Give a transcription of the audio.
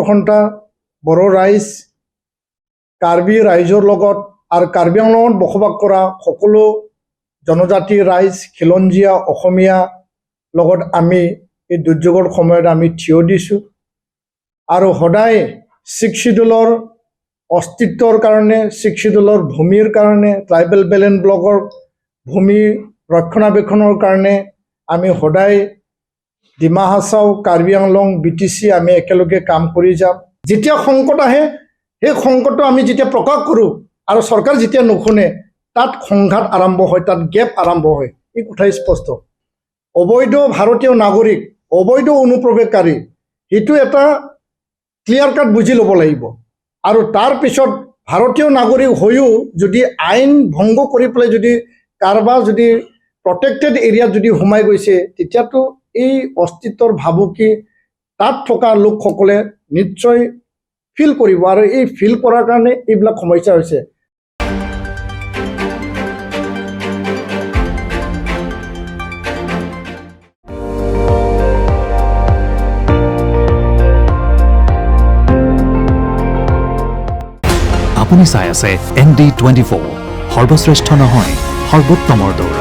ঘণ্টা বড়ো ৰাইজ কাৰ্বি ৰাইজৰ লগত আৰু কাৰ্বি আংলঙত বসবাস কৰা সকলো জনজাতি ৰাইজ খিলঞ্জীয়া অসমীয়া লগত আমি এই দুৰ্যোগৰ সময়ত আমি থিয় দিছোঁ আৰু সদায় শিখ শিডিউলৰ অস্তিত্বৰ কাৰণে শিখ শিডিউলৰ ভূমিৰ কাৰণে ট্ৰাইবেল বেলেঞ্চ ব্লকৰ ভূমি ৰক্ষণাবেক্ষণৰ কাৰণে আমি সদায় ডিমা হাছাও কাৰ্বি আংলং BTC আমি একেলগে কাম কৰি যাম যেতিয়া সংকট আহে সেই সংকটটো আমি যেতিয়া প্ৰকাশ কৰোঁ আৰু চৰকাৰ যেতিয়া নুশুনে তাত সংঘাত আৰম্ভ হয় তাত গেপ আৰম্ভ হয় এই কথাই স্পষ্ট অবৈধ ভাৰতীয় নাগৰিক অবৈধ অনুপ্ৰৱেশকাৰী এইটো এটা ক্লিয়াৰ কাট বুজি ল'ব লাগিব আৰু তাৰ পিছত ভাৰতীয় নাগৰিক হৈও যদি আইন ভংগ কৰি পেলাই যদি কাৰোবাৰ যদি প্ৰটেক্টেড এৰিয়াত যদি সোমাই গৈছে তেতিয়াতো এই অস্তিত্বৰ ভাবুকি তাত থকা লোকসকলে নিশ্চয় ফিল কৰিব আৰু এই ফিল কৰাৰ কাৰণে এইবিলাক সমস্যা হৈছে আপুনি চাই আছে ND24 সৰ্বশ্ৰেষ্ঠ নহয় সৰ্বোত্তমৰ দৌৰ